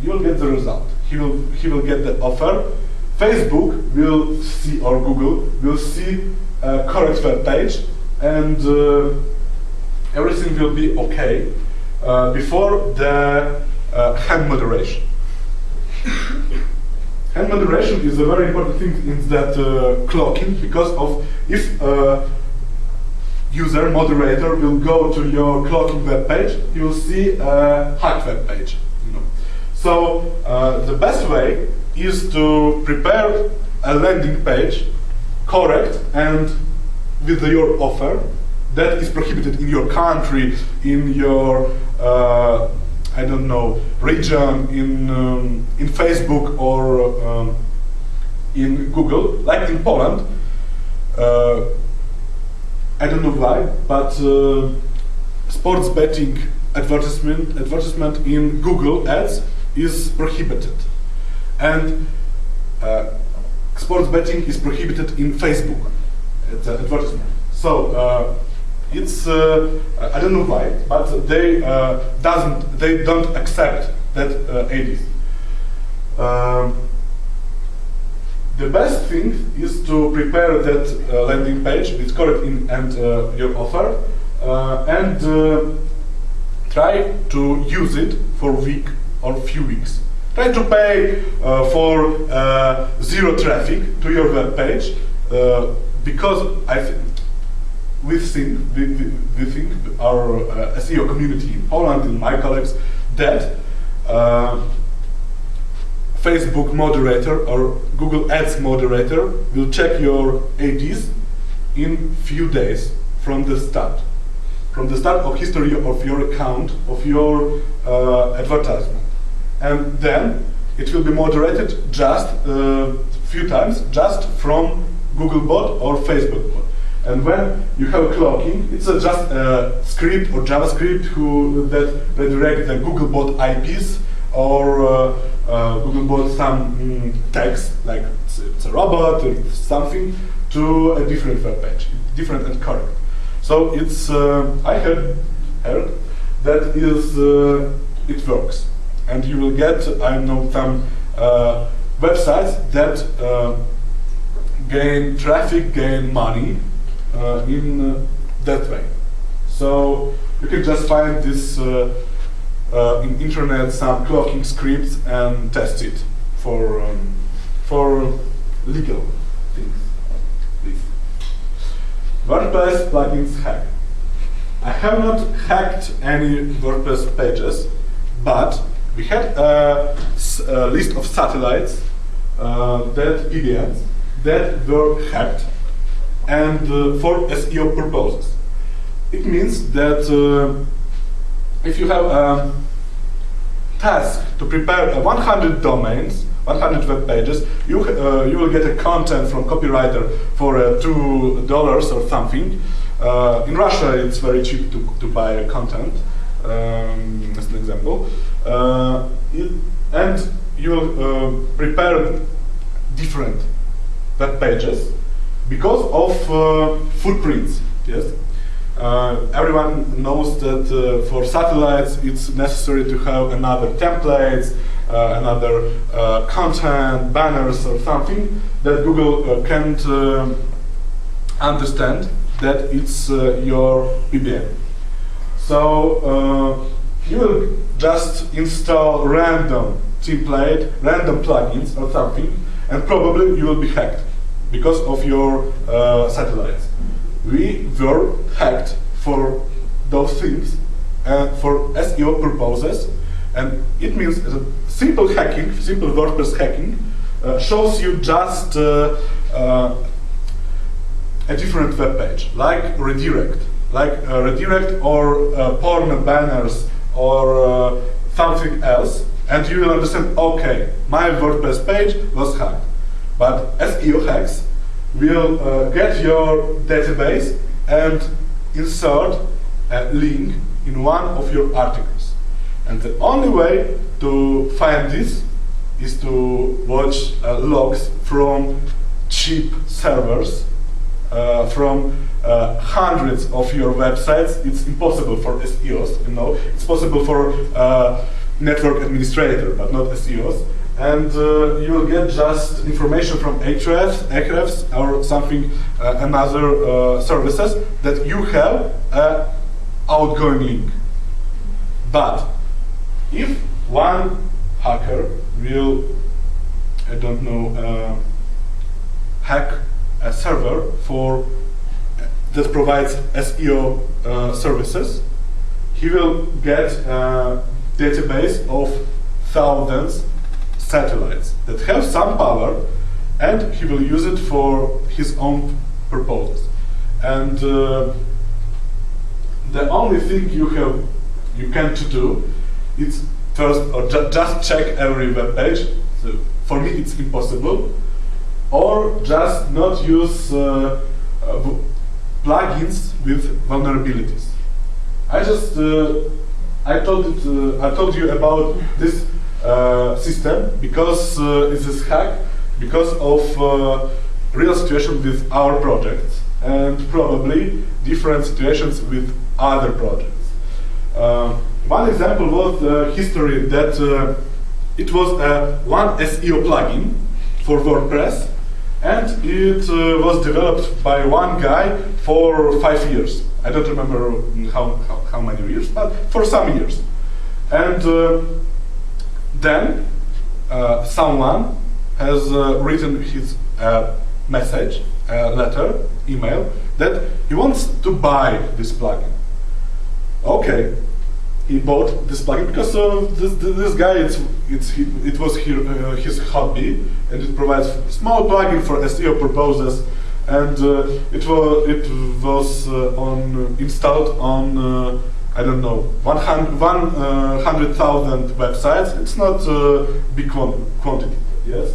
You will get the result. He will get the offer Facebook will see, or Google will see a correct web page, and everything will be okay before the hand moderation. Hand moderation is a very important thing in that clocking, because of if user moderator will go to your clocking web page, you will see a hacked web page. So the best way is to prepare a landing page correct and with your offer that is prohibited in your country, in your I don't know, region, in Facebook or in Google, like in Poland. I don't know why, but sports betting advertisement in Google ads is prohibited, and sports betting is prohibited in Facebook. It's an advertisement. So it's I don't know why, but they don't accept that ads. The best thing is to prepare that landing page with correct and your offer, and try to use it for a week or few weeks. Try to pay for zero traffic to your web page, because we think our SEO community in Poland and my colleagues that Facebook moderator or Google Ads moderator will check your ads in few days from the start of history of your account, of your advertisement, and then it will be moderated just few times, just from Google bot or Facebook bot. And when you have clocking, it's just a script or JavaScript that redirect the Google bot IPs or Google bot some text, like it's a robot or something, to a different web page, different and correct. So it's I heard that is it works, and you will get, I know, some websites that gain traffic, gain money in that way. So you can just find this in internet, some clocking scripts, and test it for legal things. Please. WordPress plugins hack. I have not hacked any WordPress pages, but we had a list of satellites, that PBNs, that were hacked, and for SEO purposes. It means that if you have a task to prepare 100 domains, 100 web pages, you will get a content from copywriter for $2 or something. In Russia, it's very cheap to buy content, as an example. And you will prepare different web pages because of footprints. Yes, everyone knows that for satellites it's necessary to have another templates, another content, banners or something that Google can't understand that it's your PBN. So you will just install random template, random plugins or something, and probably you will be hacked because of your satellites. We were hacked for those things and for SEO purposes, and it means that simple hacking, simple WordPress hacking, shows you just a different web page, like redirect or porn banners or something else, and you will understand, okay, my WordPress page was hacked. But SEO hacks will get your database and insert a link in one of your articles. And the only way to find this is to watch logs from cheap servers, from hundreds of your websites. It's impossible for SEOs, you know. It's possible for network administrator, but not SEOs. and you will get just information from Ahrefs or something, another services that you have an outgoing link. But if one hacker will, I don't know, hack a server that provides SEO services, he will get a database of thousands satellites that have some power, and he will use it for his own purposes. And the only thing you can to do is first or just check every web page. So for me, it's impossible. Or just not use plugins with vulnerabilities. I told you about this system because it's a hack because of real situation with our projects and probably different situations with other projects. One example was the history that it was one SEO plugin for WordPress, and it was developed by one guy for 5 years. I don't remember how many years, but for some years. And then someone has written his message, letter, email, that he wants to buy this plugin. Okay, he bought this plugin because this guy, it was his hobby, and it provides small plugin for SEO purposes, and it was installed on I don't know 100,000 websites. It's not a big quantity, yes.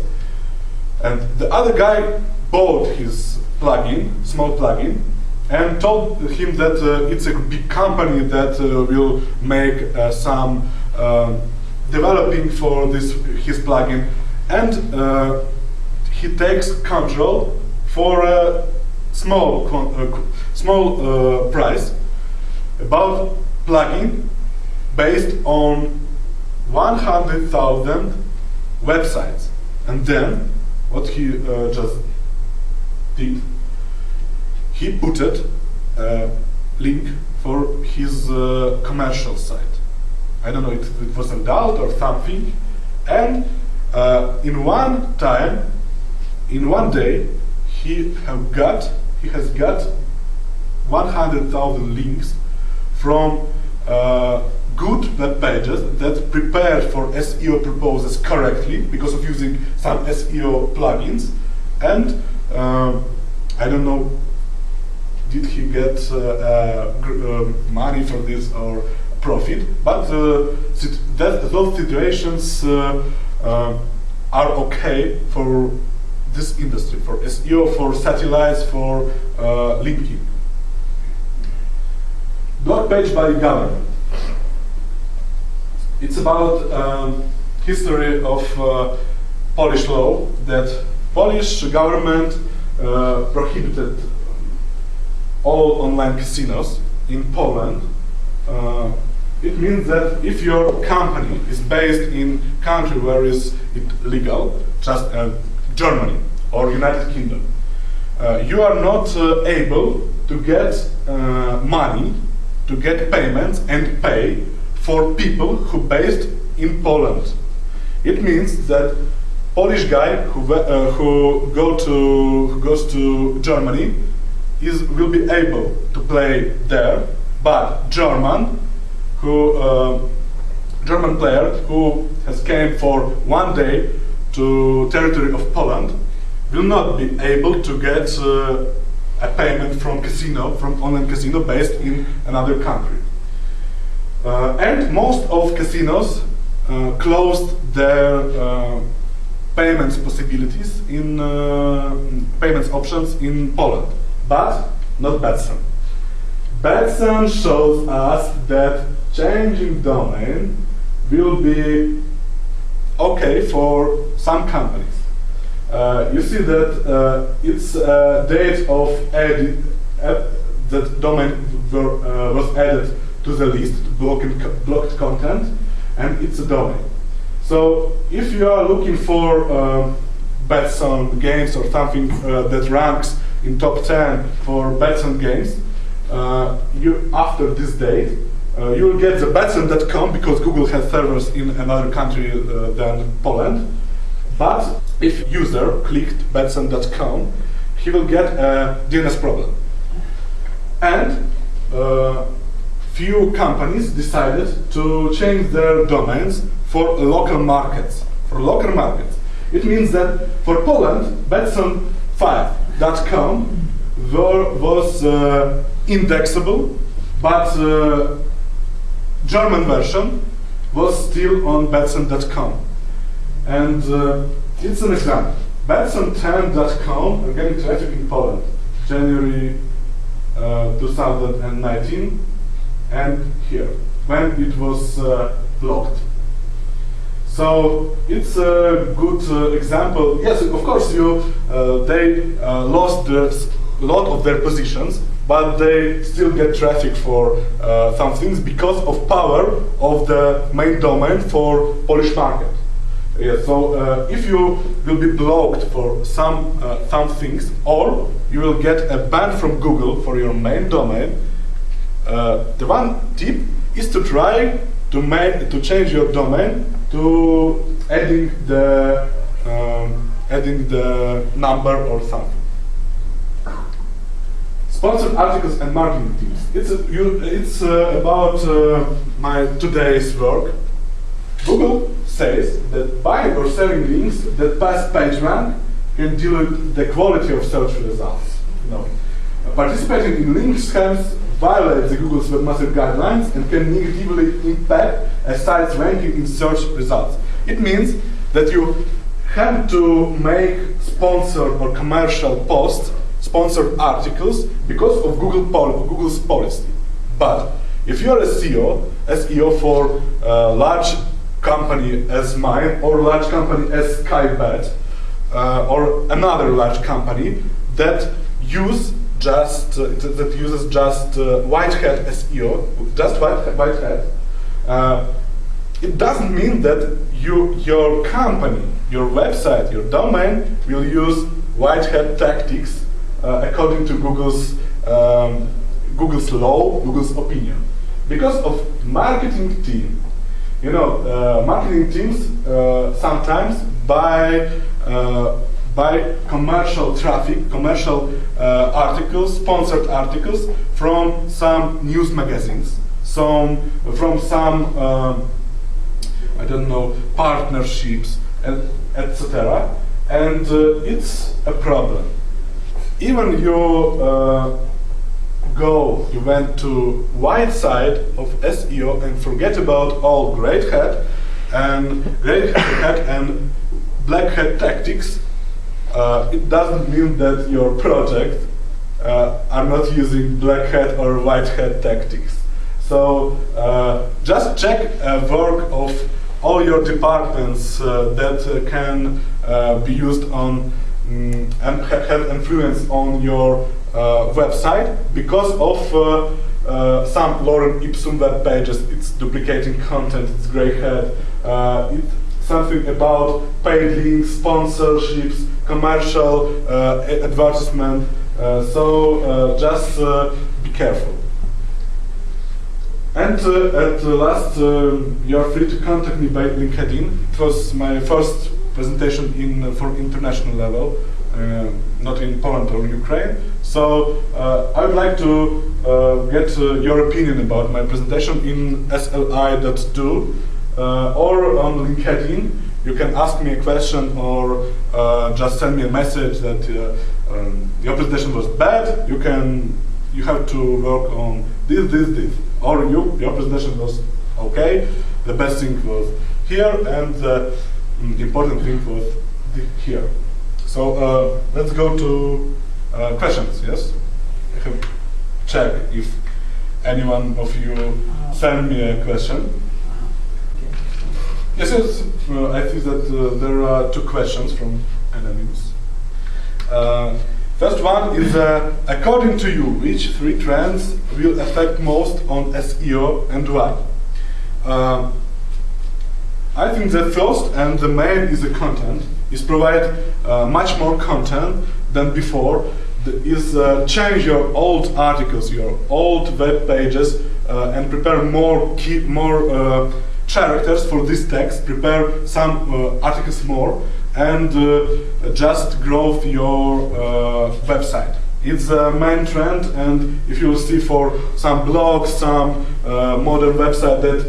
And the other guy bought his plugin, small plugin, and told him that it's a big company that will make some developing for his plugin, and he takes control for a small price about plugin based on 100,000 websites. And then what he just did, he put a link for his commercial site. I don't know if it was an adult or something. And in one day, he has got 100,000 links from good web pages that prepared for SEO purposes correctly because of using some SEO plugins. And I don't know, did he get money for this or profit? But those situations are okay for this industry, for SEO, for satellites, for linking. Block page by government. It's about history of Polish law that Polish government prohibited all online casinos in Poland. It means that if your company is based in country where is it legal, just Germany or United Kingdom, you are not able to get money, to get payments and pay for people who based in Poland. It means that Polish guy who goes to Germany will be able to play there, but German player who has came for one day to territory of Poland will not be able to get a payment from online casino based in another country. And most of casinos closed their payments possibilities in payments options in Poland, but not Betson. Betson shows us that changing domain will be okay for some companies. You see that its date of edit, that domain was added to the list, blocked content, and it's a domain. So if you are looking for bets on games or something that ranks in top 10 for bets on games, after this date, you will get the betsson.com because Google has servers in another country than Poland. But if user clicked betsson.com, he will get a DNS problem. And few companies decided to change their domains for local markets. It means that for Poland, betson5.com was indexable, but German version was still on betson.com. And it's an example. Betson10.com are getting traffic in Poland, January 2019, and here, when it was blocked. So it's a good example. Yes, of course, they lost a lot of their positions, but they still get traffic for some things because of power of the main domain for Polish market. Yeah, so if you will be blocked for some things, or you will get a ban from Google for your main domain, the one tip is to try to change your domain to adding the number or something. Sponsored articles and marketing tips. It's about my today's work. Google says that buying or selling links that pass PageRank can dilute the quality of search results. Participating in link scams violates the Google's webmaster guidelines and can negatively impact a site's ranking in search results. It means that you have to make sponsored or commercial posts, sponsored articles, because of Google's policy. But if you are a SEO for a large company as mine, or large company as Skybet, or another large company that uses just White Hat SEO, just White Hat, it doesn't mean that your company, your website, your domain will use White Hat tactics according to Google's law, Google's opinion. Because of marketing team, marketing teams sometimes buy commercial traffic, commercial articles, sponsored articles from some news magazines, from some I don't know, partnerships, etc. And it's a problem. Even you went to white side of SEO and forget about all Great Hat and Black Hat tactics, it doesn't mean that your project are not using Black Hat or White Hat tactics. So just check work of all your departments that can be used on and have influence on your website because of some lorem ipsum web pages. It's duplicating content, it's Grey Hat, it's something about paid links, sponsorships, commercial advertisement. So just be careful. And at last, you are free to contact me by LinkedIn. It was my first presentation for international level, not in Poland or Ukraine. So I would like to get your opinion about my presentation in sli.do or on LinkedIn. You can ask me a question or just send me a message that your presentation was bad. You have to work on this. Or your presentation was okay. The best thing was here, and the important thing was here. So let's go to questions. Yes, I have check if anyone of you send me a question. Yes, I think that there are two questions from anonymous. First one is, according to you, which three trends will affect most on SEO and why? I think the first and the main is the content. Is provide much more content than before. Change your old articles, your old web pages, and prepare more characters for this text. Prepare some articles more, and just grow your website. It's a main trend, and if you will see for some blogs, some modern website that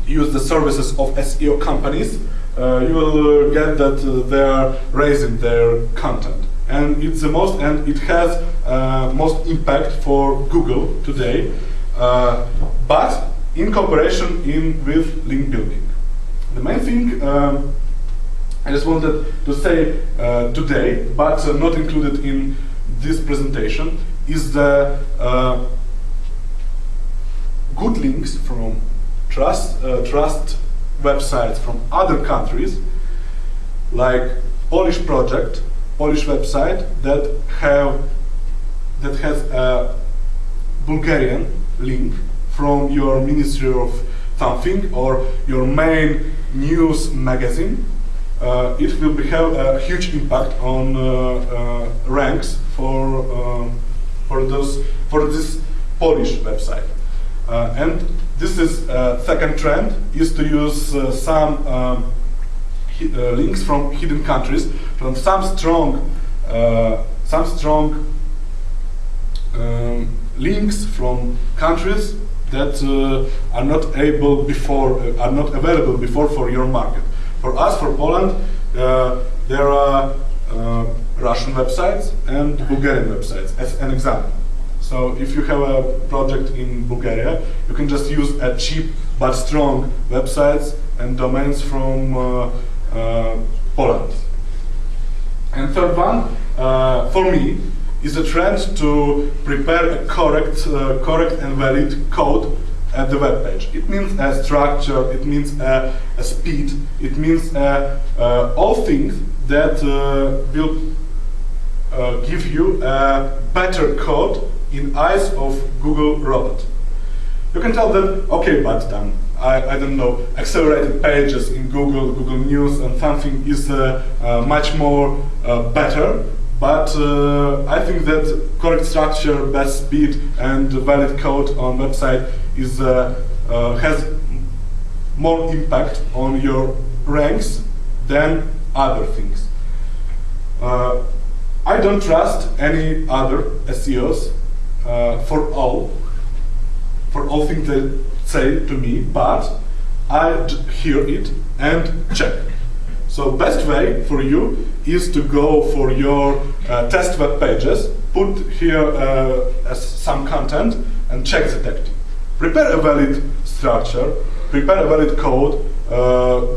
use the services of SEO companies, you will get that they are raising their content, and it's the most, and it has most impact for Google today, but in cooperation with link building. The main thing I just wanted to say today, but not included in this presentation, is the good links from trust websites from other countries, like Polish website that has a Bulgarian link from your Ministry of something or your main news magazine. It will have a huge impact on ranks for this Polish website. And this is second trend, is to use some links from hidden countries, from some strong links from countries that are not available before for your market. For us, for Poland, there are Russian websites and Bulgarian websites, as an example. So if you have a project in Bulgaria, you can just use a cheap but strong websites and domains from Poland. And third one, for me, is a trend to prepare a correct and valid code at the web page. It means a structure, it means a speed, it means all things that will give you a better code in eyes of Google robot. You can tell them, okay, but then I don't know, accelerated pages in Google News and something is much more better. But I think that correct structure, best speed, and valid code on website has more impact on your ranks than other things. I don't trust any other SEOs for all things they say to me, but I hear it and check. So best way for you is to go for your test web pages, put here some content and check the tactic. Prepare a valid structure, prepare a valid code,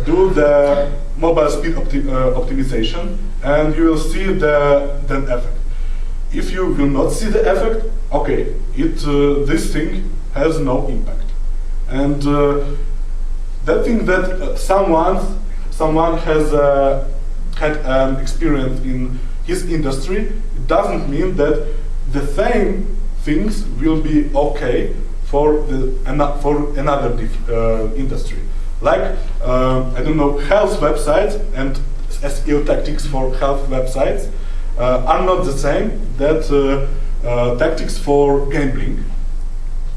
do the mobile speed optimization, and you will see the effect. If you will not see the effect, okay, this thing has no impact. And that thing that someone has had an experience in his industry, it doesn't mean that the same things will be okay for another industry. Like, I don't know, health websites and SEO tactics for health websites are not the same that tactics for gambling.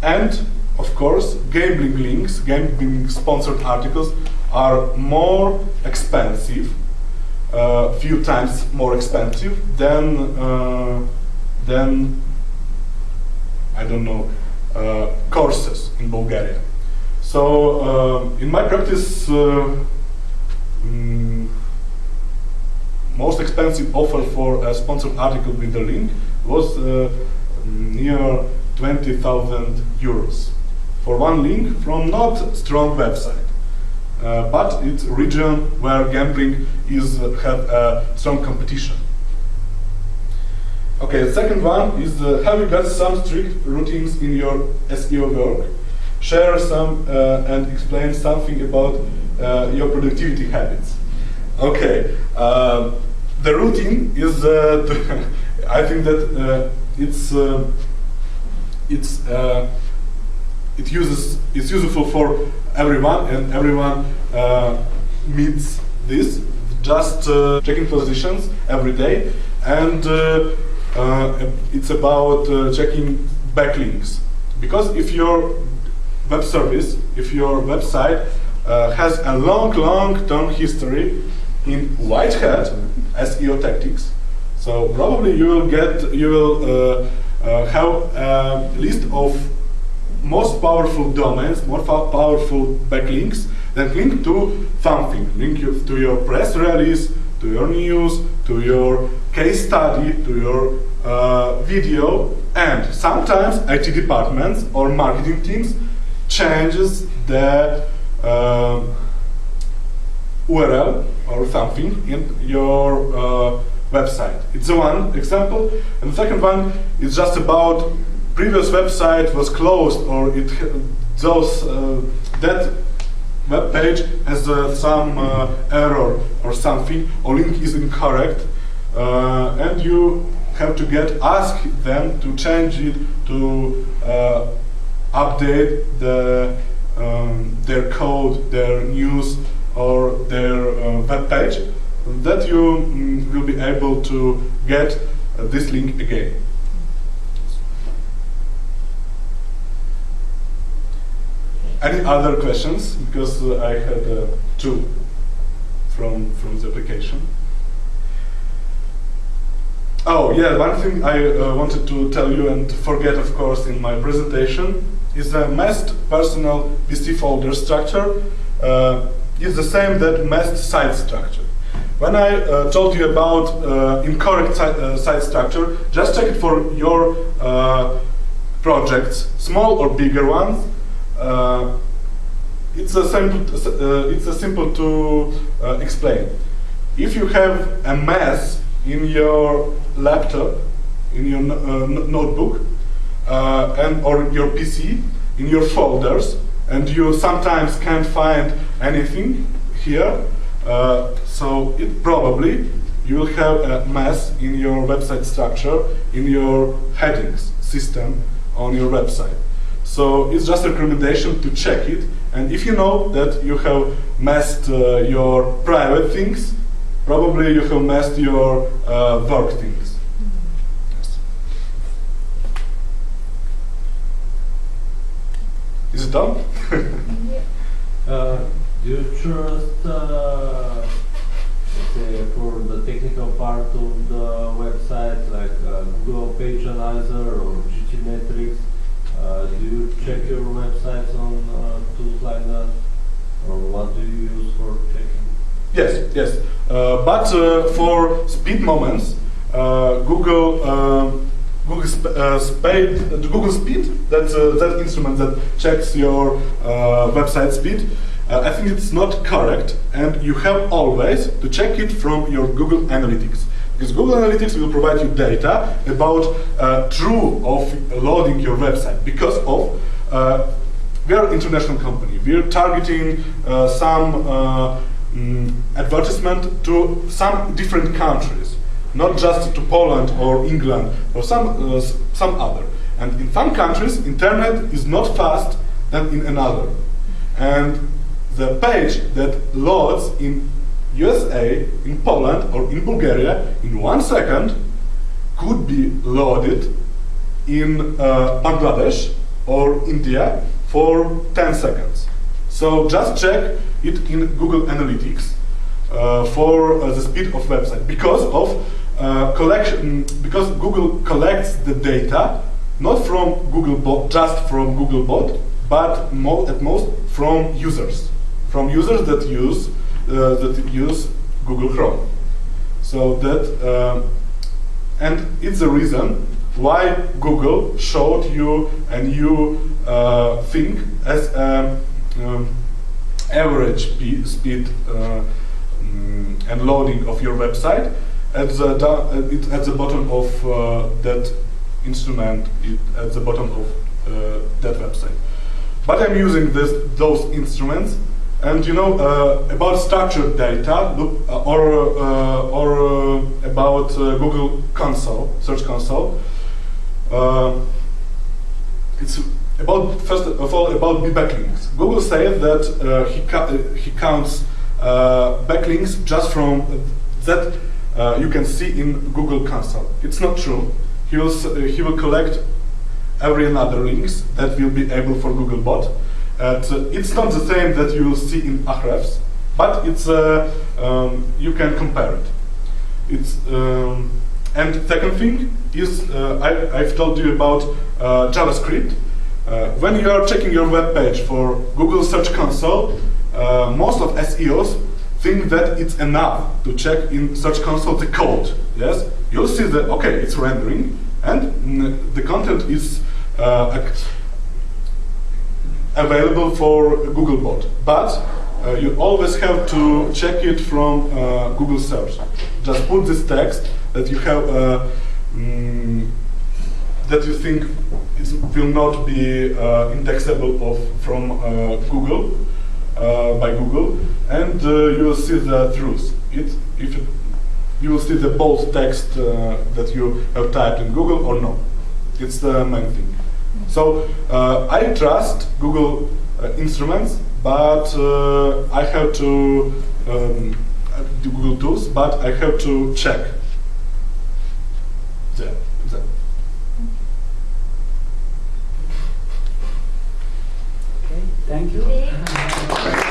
And, of course, gambling links, gambling sponsored articles are more expensive, few times more expensive than I don't know, courses in Bulgaria. So in my practice, most expensive offer for a sponsored article with the link was near 20,000 euros for one link from not strong website. But it's a region where gambling have a strong competition. Okay, the second one is have you got some strict routines in your SEO work? Share some and explain something about your productivity habits. Okay, the routine is I think that it's useful for everyone, and everyone meets this, just checking positions every day, and it's about checking backlinks. Because if your web service, if your website has a long-term history in white hat SEO tactics, so probably you will have a list of most powerful domains, more powerful backlinks that link to something, link to your press release, to your news, to your case study, to your video, and sometimes IT departments or marketing teams changes the URL or something in your website. It's the one example, and the second one is just about previous website was closed, or that web page has some error or something, or link is incorrect, and you have to ask them to change it, to update their code, their news, or their web page. That you will be able to get this link again. Any other questions? Because I had two from the application. Oh yeah, one thing I wanted to tell you and forget, of course, in my presentation is the masked personal PC folder structure is the same that masked site structure. When I told you about incorrect site structure, just check it for your projects, small or bigger ones. It's a simple to explain. If you have a mess in your laptop, in your notebook, or your PC, in your folders, and you sometimes can't find anything here, so probably you will have a mess in your website structure, in your headings system on your website. So it's just a recommendation to check it, and if you know that you have messed your private things, probably you have messed your work things. Yes. Is it done? Do you trust, say, for the technical part of the website, like Google Page Analyzer or GTmetrix? Do you check your websites on tools like that, or what do you use for checking? Yes. But for speed moments, Google Speed, that's that instrument that checks your website speed. I think it's not correct, and you have always to check it from your Google Analytics. Because Google Analytics will provide you data about true of loading your website. Because of we are an international company, we are targeting some advertisement to some different countries, not just to Poland or England or some other. And in some countries, internet is not fast than in another. And the page that loads in USA, in Poland, or in Bulgaria in 1 second could be loaded in Bangladesh or India for 10 seconds. So just check it in Google Analytics for the speed of website, because of collection, because Google collects the data not from Googlebot, just from Googlebot, but at most from users that use Google Chrome. So that, and it's the reason why Google showed you a new thing as average speed and loading of your website at the bottom of that instrument, at the bottom of that website. But I'm using those instruments. And you know, about structured data, or about Google Console, Search Console, it's First of all, about the backlinks. Google said that he counts backlinks just from that you can see in Google console. It's not true. He will collect every another links that will be able for Googlebot. It's not the same that you will see in Ahrefs, but it's you can compare it. And second thing is I've told you about JavaScript. When you are checking your web page for Google Search Console, most of SEOs think that it's enough to check in Search Console the code. Yes, you'll see that okay, it's rendering and the content is available for Googlebot, but you always have to check it from Google Search. Just put this text that you have that you think will not be indexable from Google by Google, and you will see the truth. You will see the bold text that you have typed in Google or no. It's the main thing. So I trust Google instruments, but I have to do Google tools, but I have to check them. Okay, thank you.